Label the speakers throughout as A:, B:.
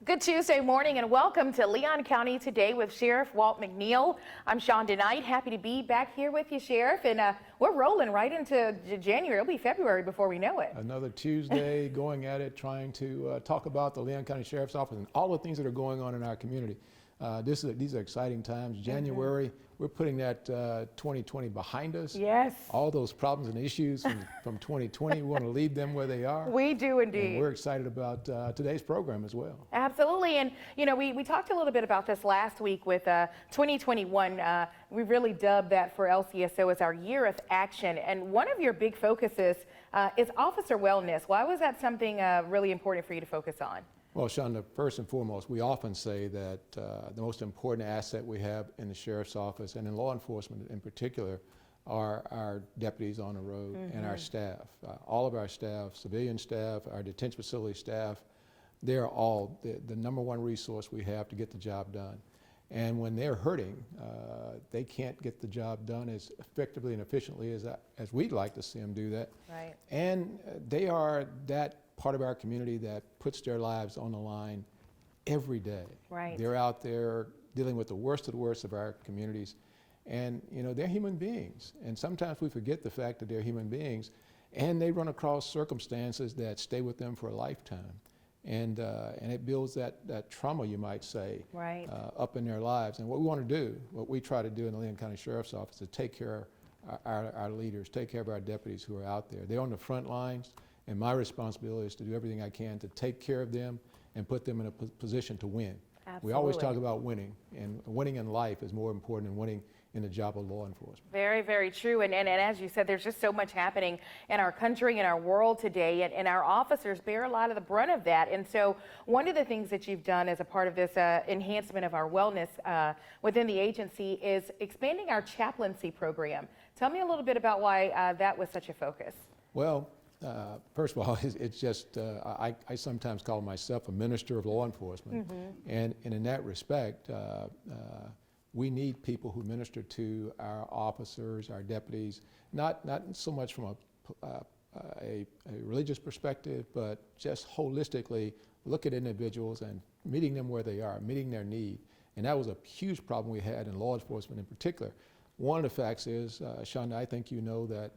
A: Good Tuesday morning and welcome to Leon County Today with Sheriff Walt McNeil. I'm Shonda Knight. Happy to be back here with you, Sheriff. And we're rolling right into January. It'll be February before we know it.
B: Another Tuesday going at it, trying to talk about the Leon County Sheriff's Office and all the things that are going on in our community. These are exciting times. January, we're putting that 2020 behind us.
A: Yes.
B: All those problems and issues from 2020, we want to leave them where they are.
A: We do indeed.
B: And we're excited about today's program as well.
A: Absolutely. And, you know, we talked a little bit about this last week with 2021. We really dubbed that for LCSO as our year of action. And one of your big focuses is officer wellness. Why was that something really important for you to focus on?
B: Well, Shonda, first and foremost, we often say that the most important asset we have in the Sheriff's Office and in law enforcement in particular are our deputies on the road and our staff. All of our staff, civilian staff, our detention facility staff, they're all the number one resource we have to get the job done. And when they're hurting, they can't get the job done as effectively and efficiently as we'd like to see them do that.
A: Right.
B: And they are that part of our community that puts their lives on the line every day.
A: Right.
B: They're out there dealing with the worst of the worst of our communities. And, you know, they're human beings. And sometimes we forget the fact that they're human beings and they run across circumstances that stay with them for a lifetime. And it builds that trauma, you might say,
A: right.
B: Up in their lives. And what we want to do, what we try to do in the Leon County Sheriff's Office is take care of our leaders, take care of our deputies who are out there. They're on the front lines. And my responsibility is to do everything I can to take care of them and put them in a position to win.
A: Absolutely.
B: We always talk about winning, and winning in life is more important than winning in the job of law enforcement.
A: Very, very true. And as you said, there's just so much happening in our country, in our world today, and our officers bear a lot of the brunt of that. And so one of the things that you've done as a part of this enhancement of our wellness within the agency is expanding our chaplaincy program. Tell me a little bit about why that was such a focus.
B: Well, first of all, it's just, I sometimes call myself a minister of law enforcement. And in that respect, we need people who minister to our officers, our deputies, not so much from a religious perspective, but just holistically look at individuals and meeting them where they are, meeting their need. And that was a huge problem we had in law enforcement in particular. One of the facts is, Shonda, I think you know that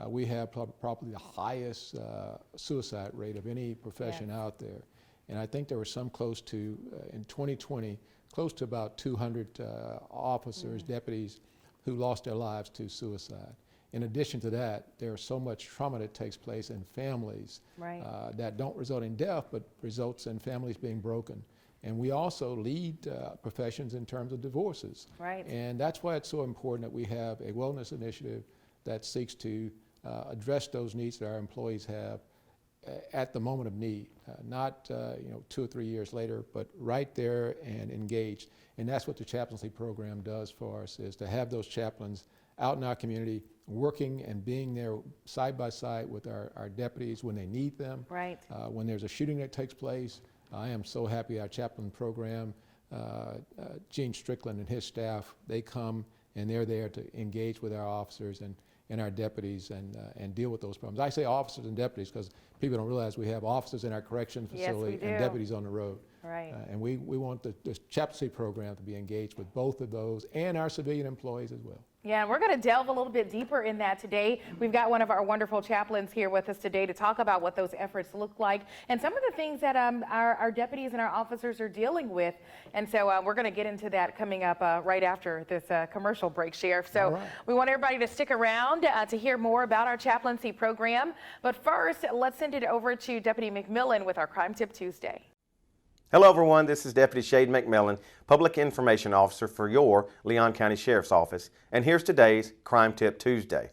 B: we have probably the highest suicide rate of any profession out there. And I think there were some close to, in 2020, close to about 200 officers, deputies who lost their lives to suicide. In addition to that, there's so much trauma that takes place in families that don't result in death, but results in families being broken. And we also lead professions in terms of divorces. Right. And that's why it's so important that we have a wellness initiative that seeks to address those needs that our employees have at the moment of need, not 2 or 3 years later, but right there and engaged. And that's what the chaplaincy program does for us, is to have those chaplains out in our community working and being there side by side with our deputies when they need them. Right. When there's a shooting that takes place, I am so happy our chaplain program, Strickland and his staff, they come and they're there to engage with our officers and our deputies and deal with those problems. I say officers and deputies because people don't realize we have officers in our correction facility and deputies on the road. Right. And we want the chaplaincy program to be engaged with both of those and our civilian employees as well.
A: Yeah, and we're going to delve a little bit deeper in that today. We've got one of our wonderful chaplains here with us today to talk about what those efforts look like and some of the things that our deputies and our officers are dealing with. And so we're going to get into that coming up right after this commercial break, Sheriff. So we want everybody to stick around to hear more about our chaplaincy program. But first, let's send it over to Deputy McMillan with our Crime Tip Tuesday.
C: Hello everyone, this is Deputy Shade McMillan, Public Information Officer for your Leon County Sheriff's Office, and here's today's Crime Tip Tuesday.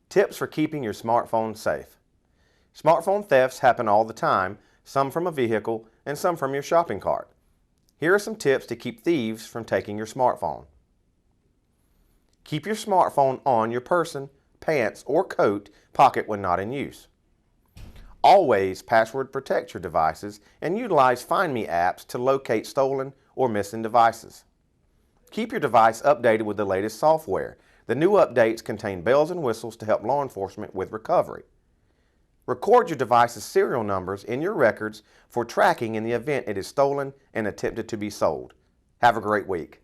C: Tips for keeping your smartphone safe. Smartphone thefts happen all the time, some from a vehicle and some from your shopping cart. Here are some tips to keep thieves from taking your smartphone. Keep your smartphone on your person, pants, or coat pocket when not in use. Always password protect your devices and utilize Find Me apps to locate stolen or missing devices. Keep your device updated with the latest software. The new updates contain bells and whistles to help law enforcement with recovery. Record your device's serial numbers in your records for tracking in the event it is stolen and attempted to be sold. Have a great week.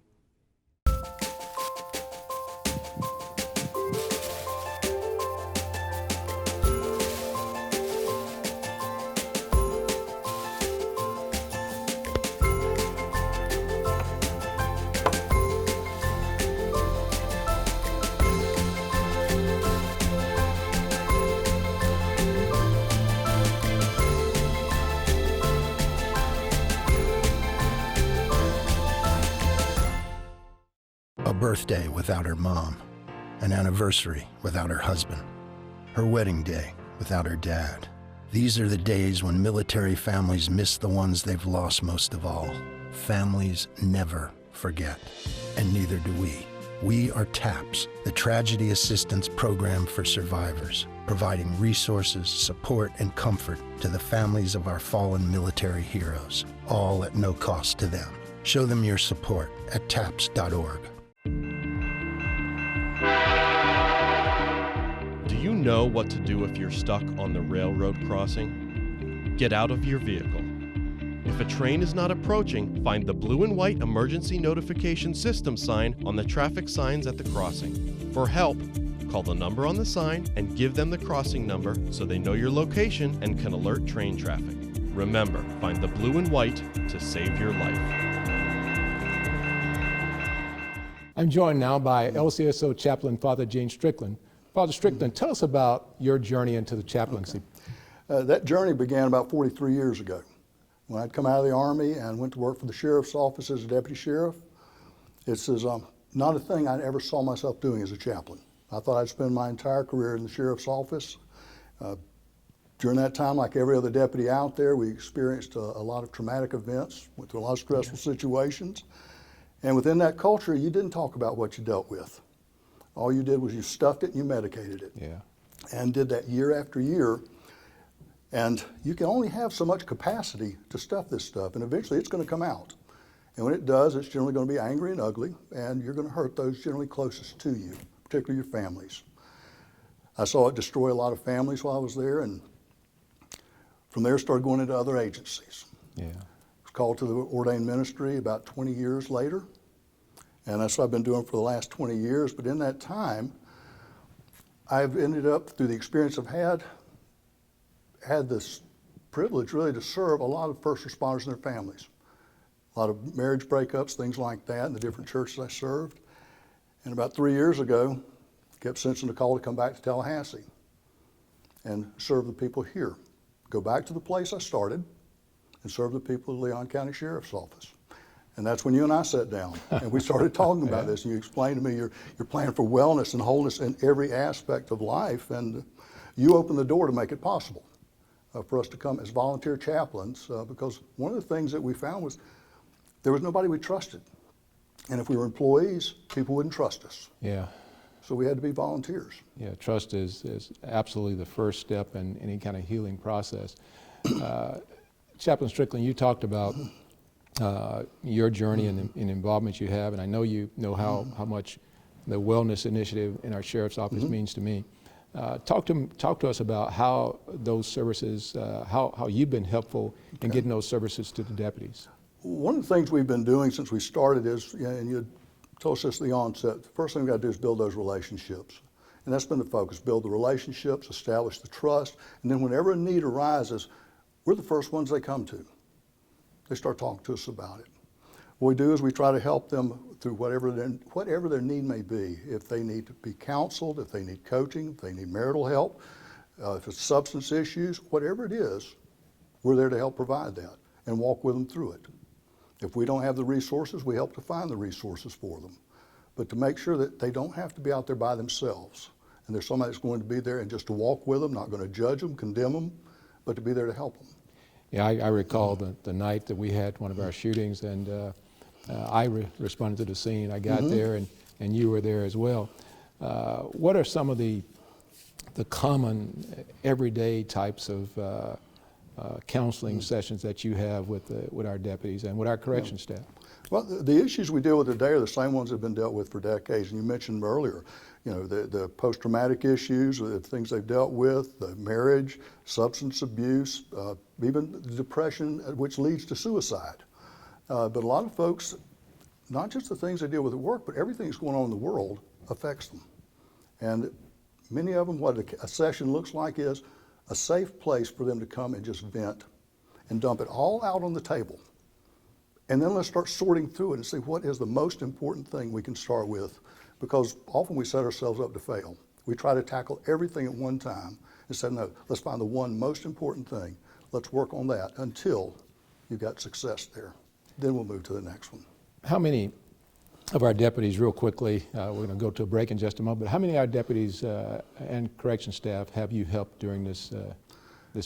D: A birthday without her mom, an anniversary without her husband, her wedding day without her dad. These are the days when military families miss the ones they've lost most of all. Families never forget, and neither do we. We are TAPS, the Tragedy Assistance Program for Survivors, providing resources, support, and comfort to the families of our fallen military heroes, all at no cost to them. Show them your support at TAPS.org.
E: Do you know what to do if you're stuck on the railroad crossing? Get out of your vehicle. If a train is not approaching, find the blue and white emergency notification system sign on the traffic signs at the crossing. For help, call the number on the sign and give them the crossing number so they know your location and can alert train traffic. Remember, find the blue and white to save your life.
B: I'm joined now by LCSO Chaplain Father Gene Strickland. Father Strickland, tell us about your journey into the chaplaincy.
F: That journey began about 43 years ago when I'd come out of the Army and went to work for the Sheriff's Office as a deputy sheriff. It's not a thing I ever saw myself doing as a chaplain. I thought I'd spend my entire career in the Sheriff's Office. During that time, like every other deputy out there, we experienced a lot of traumatic events, went through a lot of stressful situations. And within that culture, you didn't talk about what you dealt with. All you did was you stuffed it and you medicated it.
B: Yeah.
F: And did that year after year. And you can only have so much capacity to stuff this stuff, and eventually it's going to come out. And when it does, it's generally going to be angry and ugly, and you're going to hurt those generally closest to you, particularly your families. I saw it destroy a lot of families while I was there, and from there started going into other agencies.
B: Yeah.
F: Was called to the ordained ministry about 20 years later, and that's what I've been doing for the last 20 years. But in that time, I've ended up, through the experience I've had this privilege really to serve a lot of first responders and their families. A lot of marriage breakups, things like that, in the different churches I served. And about 3 years ago, kept sensing a call to come back to Tallahassee and serve the people here. Go back to the place I started and serve the people of the Leon County Sheriff's Office. And that's when you and I sat down and we started talking about this, and you explained to me your plan for wellness and wholeness in every aspect of life, and you opened the door to make it possible for us to come as volunteer chaplains, because one of the things that we found was there was nobody we trusted. And if we were employees, people wouldn't trust us.
B: Yeah.
F: So we had to be volunteers.
B: Yeah, trust is absolutely the first step in any kind of healing process. Chaplain Strickland, you talked about your journey and involvement you have, and I know you know how much the wellness initiative in our sheriff's office means to me. Talk to us about how those services, how you've been helpful in getting those services to the deputies.
F: One of the things we've been doing since we started is, and you told us this at the onset, the first thing we've got to do is build those relationships. And that's been the focus, build the relationships, establish the trust, and then whenever a need arises, we're the first ones they come to. They start talking to us about it. What we do is we try to help them through whatever their need may be. If they need to be counseled, if they need coaching, if they need marital help, if it's substance issues, whatever it is, we're there to help provide that and walk with them through it. If we don't have the resources, we help to find the resources for them. But to make sure that they don't have to be out there by themselves, and there's somebody that's going to be there and just to walk with them, not going to judge them, condemn them, but to be there to help them.
B: Yeah, I recall the night that we had one of our shootings, and I responded to the scene. I got there, and you were there as well. What are some of the common everyday types of counseling sessions that you have with our deputies and with our correction staff?
F: Well, the issues we deal with today are the same ones that have been dealt with for decades, and you mentioned them earlier. the post-traumatic issues, the things they've dealt with, the marriage, substance abuse, even depression, which leads to suicide. But a lot of folks, not just the things they deal with at work, but everything that's going on in the world affects them. And many of them, what a session looks like is a safe place for them to come and just vent and dump it all out on the table. And then let's start sorting through it and see what is the most important thing we can start with, because often we set ourselves up to fail. We try to tackle everything at one time and say, no, let's find the one most important thing. Let's work on that until you've got success there. Then we'll move to the next one.
B: How many of our deputies, real quickly, we're going to go to a break in just a moment, but how many of our deputies and correction staff have you helped during this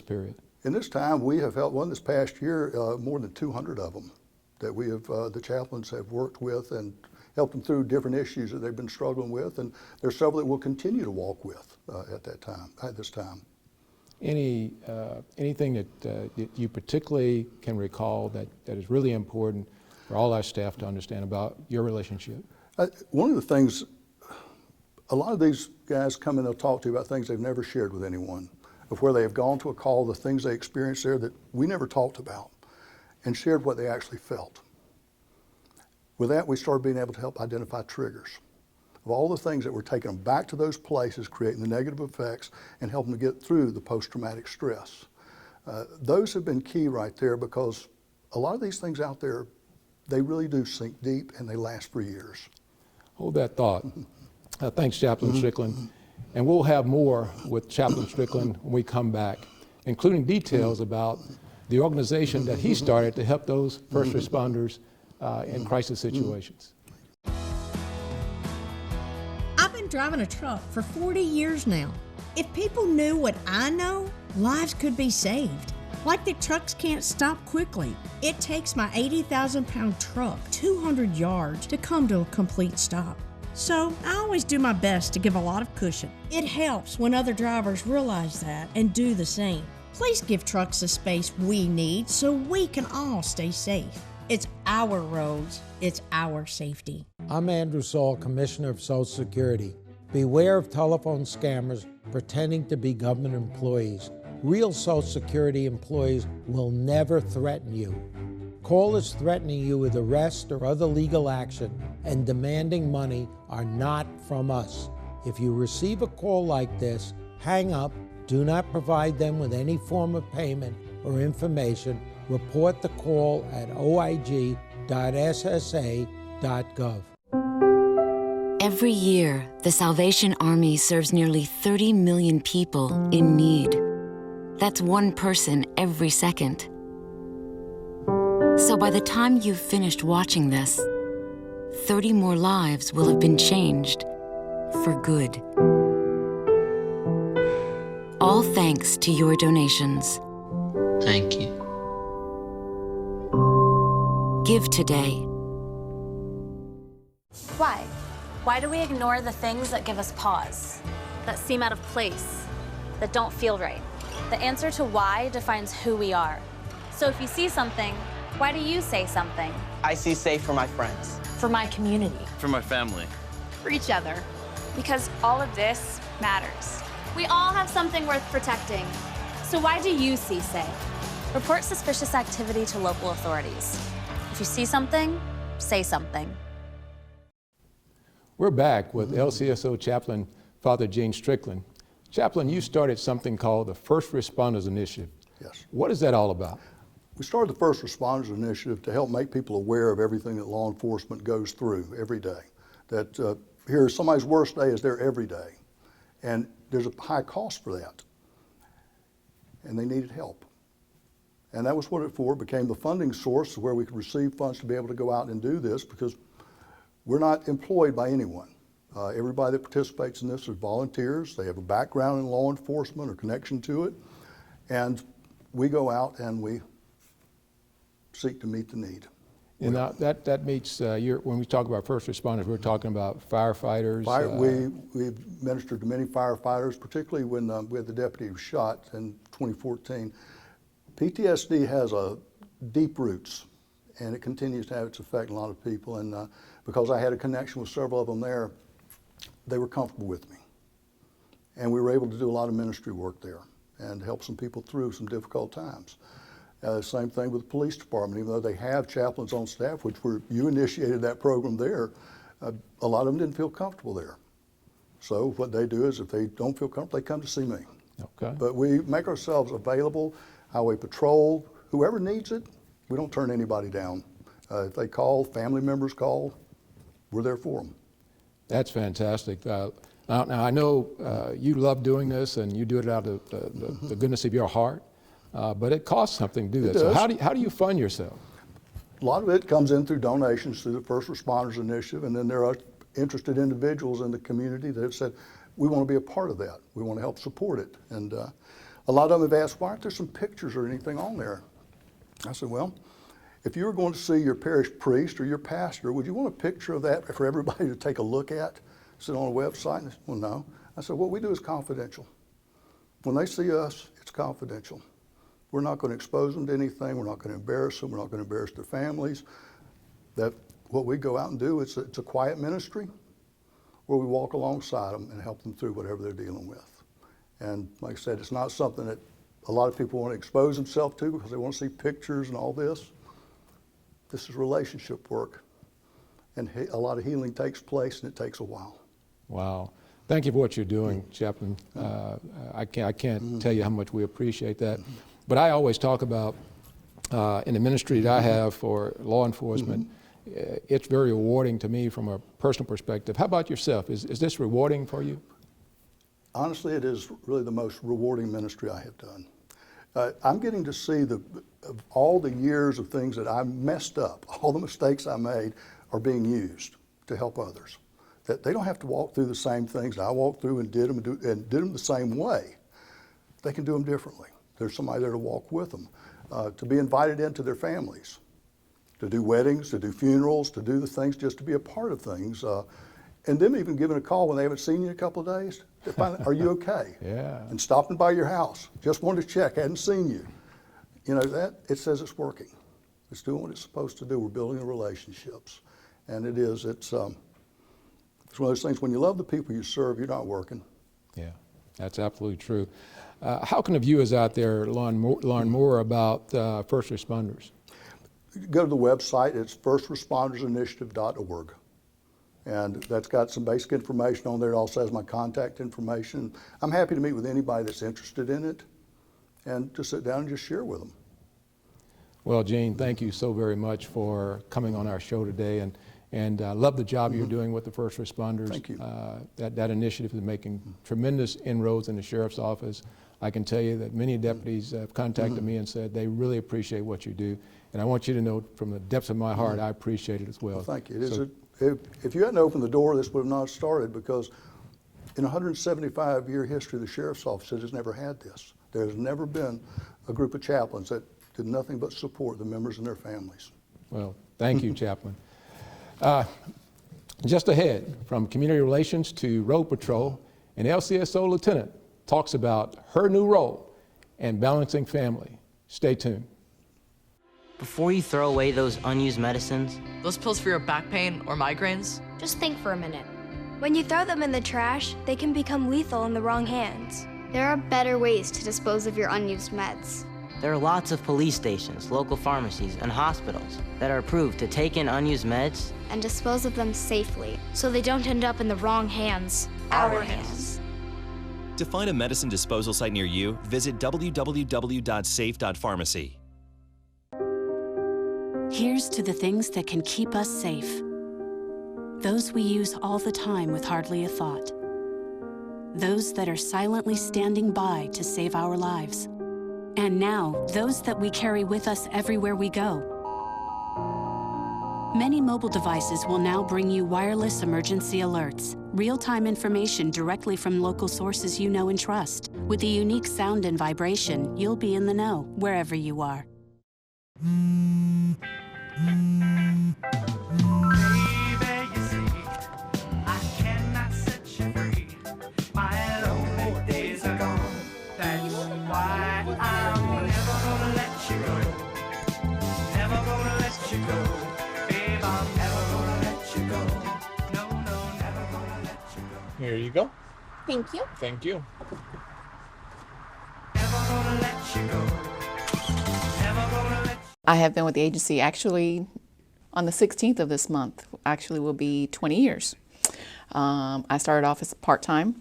B: period?
F: In this time, we have helped, this past year, more than 200 of them that we have, the chaplains have worked with and helped them through different issues that they've been struggling with, and there's several that we'll continue to walk with at this time. Anything that you particularly can recall that is really important for all our staff to understand about your relationship? One of the things, a lot of these guys come in, they'll talk to you about things they've never shared with anyone, of where they have gone to a call, the things they experienced there that we never talked about, and shared what they actually felt. With that, we started being able to help identify triggers of all the things that were taking them back to those places, creating the negative effects, and helping them to get through the post-traumatic stress. Those have been key right there, because a lot of these things out there, they really do sink deep and they last for years. Hold that thought. Thanks, Chaplain Strickland. And we'll have more with Chaplain Strickland when we come back, including details about the organization that he started to help those first responders in crisis situations.
G: I've been driving a truck for 40 years now. If people knew what I know, lives could be saved. Like the trucks can't stop quickly. It takes my 80,000-pound truck 200 yards to come to a complete stop. So I always do my best to give a lot of cushion. It helps when other drivers realize that and do the same. Please give trucks the space we need so we can all stay safe. It's our roads, it's our safety.
H: I'm Andrew Saul, Commissioner of Social Security. Beware of telephone scammers pretending to be government employees. Real Social Security employees will never threaten you. Callers threatening you with arrest or other legal action and demanding money are not from us. If you receive a call like this, hang up, do not provide them with any form of payment or information. Report the call at oig.ssa.gov.
I: Every year, the Salvation Army serves nearly 30 million people in need. That's one person every second. So by the time you've finished watching this, 30 more lives will have been changed for good. All thanks to your donations.
J: Thank you.
I: Give today.
K: Why? Why do we ignore the things that give us pause, that seem out of place, that don't feel right? The answer to why defines who we are. So if you see something, why do you say something?
J: I see safe for my friends.
K: For my community.
L: For my family.
K: For each other. Because all of this matters. We all have something worth protecting. So why do you see safe? Report suspicious activity to local authorities. If you see something, say something.
B: We're back with LCSO Chaplain Father Gene Strickland. Chaplain, you started something called the First Responders Initiative. Yes. What is that all about? We started the First Responders Initiative to help make people aware of everything that law enforcement goes through every day. That here, somebody's worst day is there every day. And there's a high cost for that. And they needed help. And that was what it for. It became the funding source where we could receive funds to be able to go out and do this, because we're not employed by anyone. Everybody that participates in this is volunteers. They have a background in law enforcement or connection to it. And we go out and we seek to meet the need. And that meets, when we talk about first responders, we're talking about firefighters. We've ministered to many firefighters, particularly when we had the deputy who was shot in 2014. PTSD has deep roots, and it continues to have its effect on a lot of people. And because I had a connection with several of them there,
F: they were comfortable with me. And we were able to do a lot of ministry work there and help some people through some difficult times. Same thing with the police department. Even though they have chaplains on staff, you initiated that program there, a lot of them didn't feel comfortable there. So what they do is if they don't feel comfortable, they come to see me.
B: Okay.
F: But we make ourselves available, highway patrol, whoever needs it, we don't turn anybody down. If they call, family members call, we're there for them.
B: That's fantastic. Now I know you love doing this and you do it out of the goodness of your heart, but it costs something to do that. So how do you fund yourself?
F: A lot of it comes in through donations through the First Responders Initiative, and then there are interested individuals in the community that have said, we want to be a part of that. We want to help support it. And a lot of them have asked, why aren't there some pictures or anything on there? I said, well, if you were going to see your parish priest or your pastor, would you want a picture of that for everybody to take a look at, sit on a website? And they said, well, no. I said, what we do is confidential. When they see us, it's confidential. We're not going to expose them to anything. We're not going to embarrass them. We're not going to embarrass their families. What we go out and do, it's a quiet ministry where we walk alongside them and help them through whatever they're dealing with. And like I said, it's not something that a lot of people want to expose themselves to because they want to see pictures and all this. This is relationship work. And a lot of healing takes place, and it takes a while.
B: Wow. Thank you for what you're doing, Chaplain. I can't tell you how much we appreciate that. But I always talk about, in the ministry that I have for law enforcement, it's very rewarding to me from a personal perspective. How about yourself? Is this rewarding for you?
F: Honestly, it is really the most rewarding ministry I have done. I'm getting to see of all the years of things that I messed up, all the mistakes I made are being used to help others. That they don't have to walk through the same things that I walked through and did them the same way. They can do them differently. There's somebody there to walk with them, to be invited into their families, to do weddings, to do funerals, to do the things, just to be a part of things. And them even giving a call when they haven't seen you in a couple of days, to find out, are you okay?
B: Yeah.
F: And stopping by your house, just wanted to check, hadn't seen you. You know, it says it's working. It's doing what it's supposed to do. We're building the relationships. And it's one of those things, when you love the people you serve, you're not working.
B: Yeah, that's absolutely true. How can the viewers out there learn more about first responders?
F: Go to the website, it's firstrespondersinitiative.org. And that's got some basic information on there. It also has my contact information. I'm happy to meet with anybody that's interested in it and to sit down and just share with them.
B: Well, Gene, thank you so very much for coming on our show today, and I love the job you're doing with the first responders.
F: Thank you.
B: That initiative is making tremendous inroads in the sheriff's office. I can tell you that many deputies have contacted me and said they really appreciate what you do, and I want you to know from the depths of my heart, I appreciate it as well.
F: Well, thank you. If you hadn't opened the door, this would have not started, because in 175-year history of the sheriff's office, it has never had this. There's never been a group of chaplains that did nothing but support the members and their families.
B: Well, thank you, Chaplain. Just ahead, from community relations to road patrol, an LCSO lieutenant talks about her new role and balancing family. Stay tuned.
J: Before you throw away those unused medicines,
L: those pills for your back pain or migraines,
M: just think for a minute. When you throw them in the trash, they can become lethal in the wrong hands. There are better ways to dispose of your unused meds.
J: there are lots of police stations, local pharmacies, and hospitals that are approved to take in unused meds
M: and dispose of them safely, so they don't end up in the wrong hands, our hands.
N: To find a medicine disposal site near you, visit www.safe.pharmacy.
O: Here's to the things that can keep us safe. Those we use all the time with hardly a thought. Those that are silently standing by to save our lives. And now, those that we carry with us everywhere we go. Many mobile devices will now bring you wireless emergency alerts, real-time information directly from local sources you know and trust. With the unique sound and vibration, you'll be in the know wherever you are.
P: Yeah, you go.
Q: Thank you.
P: Thank you.
Q: I have been with the agency actually on the 16th of this month, actually will be 20 years. I started off as part-time,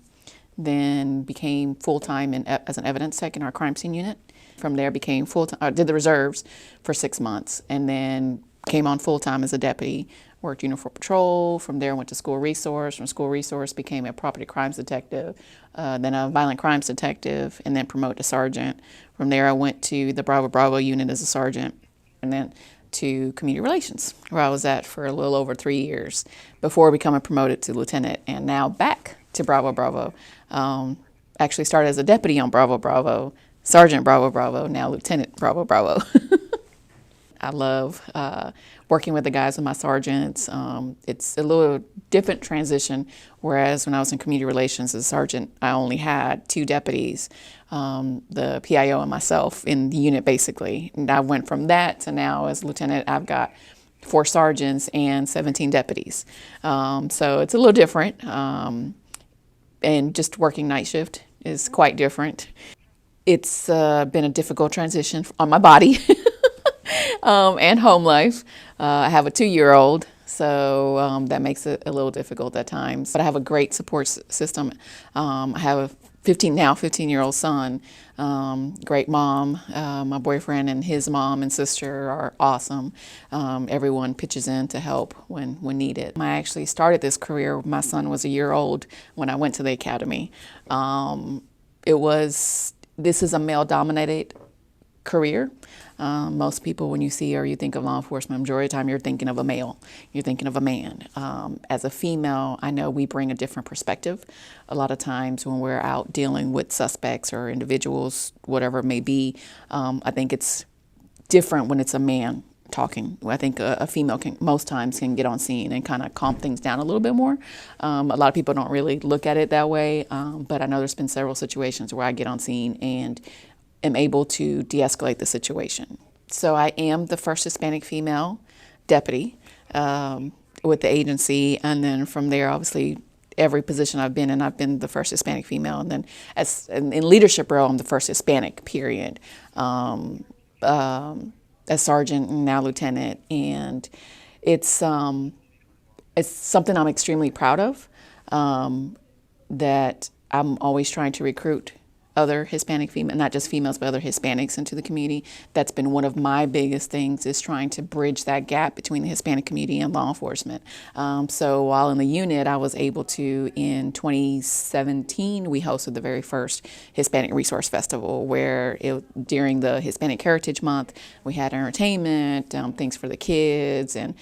Q: then became full-time as an evidence tech in our crime scene unit. From there became full-time, did the reserves for 6 months, and then came on full-time as a deputy, worked uniform patrol. From there went to school resource. From school resource became a property crimes detective, then a violent crimes detective, and then promoted to sergeant. From there I went to the Bravo Bravo unit as a sergeant, and then to community relations, where I was at for a little over 3 years before becoming promoted to lieutenant, and now back to Bravo Bravo. Actually started as a deputy on Bravo Bravo, Sergeant Bravo Bravo, now Lieutenant Bravo Bravo. I love working with the guys and my sergeants. It's a little different transition, whereas when I was in community relations as a sergeant, I only had 2 deputies, the PIO and myself in the unit basically. And I went from that to now as lieutenant, I've got 4 sergeants and 17 deputies. So it's a little different. And just working night shift is quite different. It's been a difficult transition on my body and home life. I have a 2-year-old, so that makes it a little difficult at times. But I have a great support system. I have a 15-year-old son, great mom. My boyfriend and his mom and sister are awesome. Everyone pitches in to help when needed. I actually started this career, my son was a year old when I went to the academy. This is a male-dominated career. Most people, when you see or you think of law enforcement, majority of the time you're thinking of a male, you're thinking of a man. As a female, I know we bring a different perspective. A lot of times when we're out dealing with suspects or individuals, whatever it may be, I think it's different when it's a man talking. I think a female most times can get on scene and kind of calm things down a little bit more. A lot of people don't really look at it that way, but I know there's been several situations where I get on scene and am able to de-escalate the situation. So I am the first Hispanic female deputy with the agency, and then from there, obviously, every position I've been in, I've been the first Hispanic female, and then in leadership role, I'm the first Hispanic, period. As sergeant and now lieutenant, and it's something I'm extremely proud of, that I'm always trying to recruit other Hispanic females, not just females, but other Hispanics into the community. That's been one of my biggest things, is trying to bridge that gap between the Hispanic community and law enforcement. So while in the unit, I was able to, in 2017, we hosted the very first Hispanic Resource Festival, where during the Hispanic Heritage Month, we had entertainment, things for the kids, and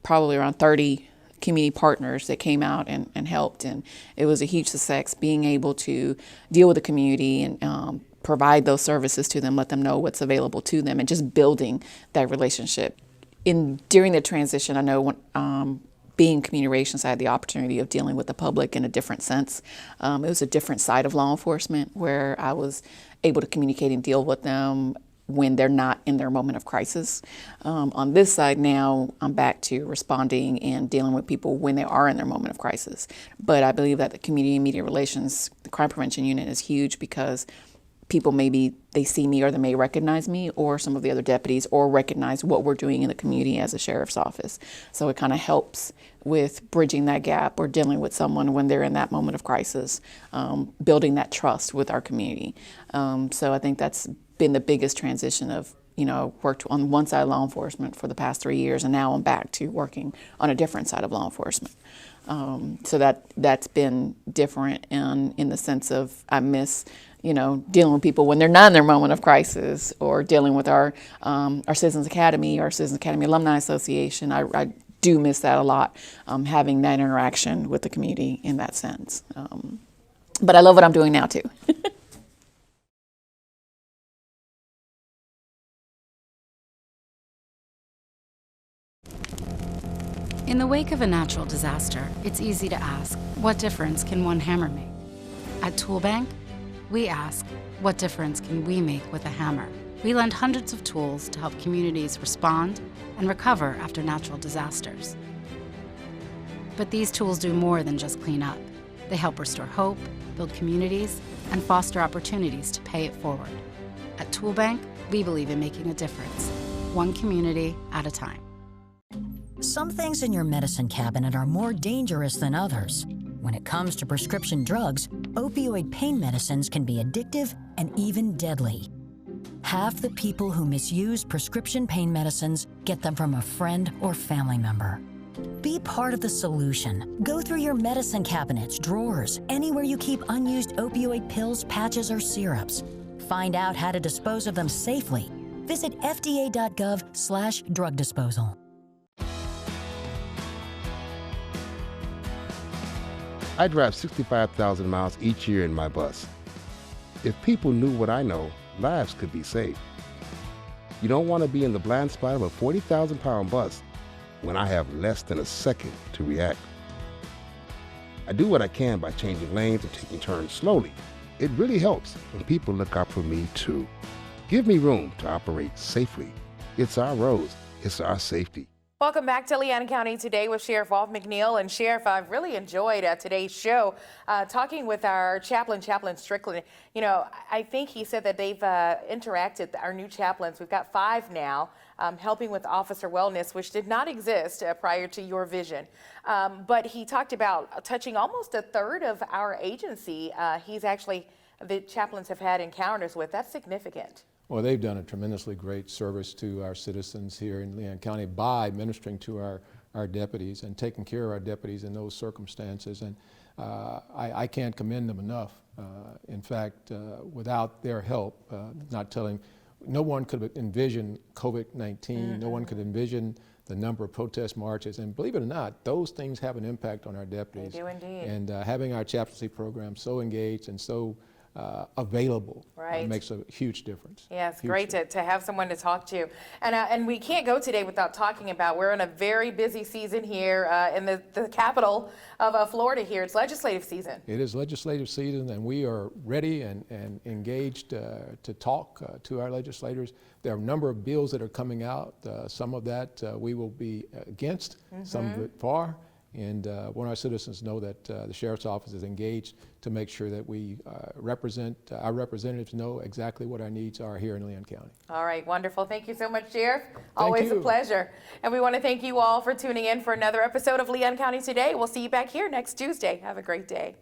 Q: probably around 30 community partners that came out and helped, and it was a huge success being able to deal with the community and provide those services to them, let them know what's available to them, and just building that relationship. During the transition, I know when, being community relations, I had the opportunity of dealing with the public in a different sense. It was a different side of law enforcement where I was able to communicate and deal with them when they're not in their moment of crisis. On this side now, I'm back to responding and dealing with people when they are in their moment of crisis. But I believe that the community and media relations, the crime prevention unit, is huge because people they see me or they may recognize me or some of the other deputies or recognize what we're doing in the community as a sheriff's office. So it kind of helps with bridging that gap or dealing with someone when they're in that moment of crisis, building that trust with our community. So I think that's been the biggest transition of, worked on one side of law enforcement for the past 3 years, and now I'm back to working on a different side of law enforcement. So that's been different in the sense of I miss, dealing with people when they're not in their moment of crisis, or dealing with our Citizens Academy, our Citizens Academy Alumni Association. I do miss that a lot, having that interaction with the community in that sense. But I love what I'm doing now too.
O: In the wake of a natural disaster, it's easy to ask, what difference can one hammer make? At Toolbank, we ask, what difference can we make with a hammer? We lend hundreds of tools to help communities respond and recover after natural disasters. But these tools do more than just clean up. They help restore hope, build communities, and foster opportunities to pay it forward. At Tool Bank, we believe in making a difference, one community at a time.
P: Some things in your medicine cabinet are more dangerous than others. When it comes to prescription drugs, opioid pain medicines can be addictive and even deadly. Half the people who misuse prescription pain medicines get them from a friend or family member. Be part of the solution. Go through your medicine cabinets, drawers, anywhere you keep unused opioid pills, patches, or syrups. Find out how to dispose of them safely. Visit fda.gov/drug disposal.
R: I drive 65,000 miles each year in my bus. If people knew what I know, lives could be saved. You don't want to be in the blind spot of a 40,000-pound bus when I have less than a second to react. I do what I can by changing lanes and taking turns slowly. It really helps when people look out for me too. Give me room to operate safely. It's our roads, it's our safety.
A: Welcome back to Leon County Today with Sheriff Walt McNeil. And Sheriff, I've really enjoyed today's show, talking with our Chaplain Strickland. You know, I think he said that they've interacted, our new chaplains, we've got 5 now, helping with officer wellness, which did not exist prior to your vision. But he talked about touching almost a third of our agency. The chaplains have had encounters with. That's significant.
B: Well, they've done a tremendously great service to our citizens here in Leon County by ministering to our deputies and taking care of our deputies in those circumstances. And I can't commend them enough. In fact, without their help, no one could have envisioned COVID-19, no one could envision the number of protest marches. And believe it or not, those things have an impact on our deputies.
A: They do indeed.
B: And having our chaplaincy program so engaged and so available makes a huge difference.
A: Yeah, it's great to have someone to talk to. And we can't go today without talking about, we're in a very busy season here in the capital of Florida here. It's legislative season.
B: It is legislative season, and we are ready and engaged to talk to our legislators. There are a number of bills that are coming out. Some of that we will be against, some of it for. And want our citizens to know that the Sheriff's Office is engaged to make sure that we our representatives know exactly what our needs are here in Leon County.
A: All right, wonderful. Thank you so much, Sheriff. Always a pleasure. And we want to thank you all for tuning in for another episode of Leon County Today. We'll see you back here next Tuesday. Have a great day.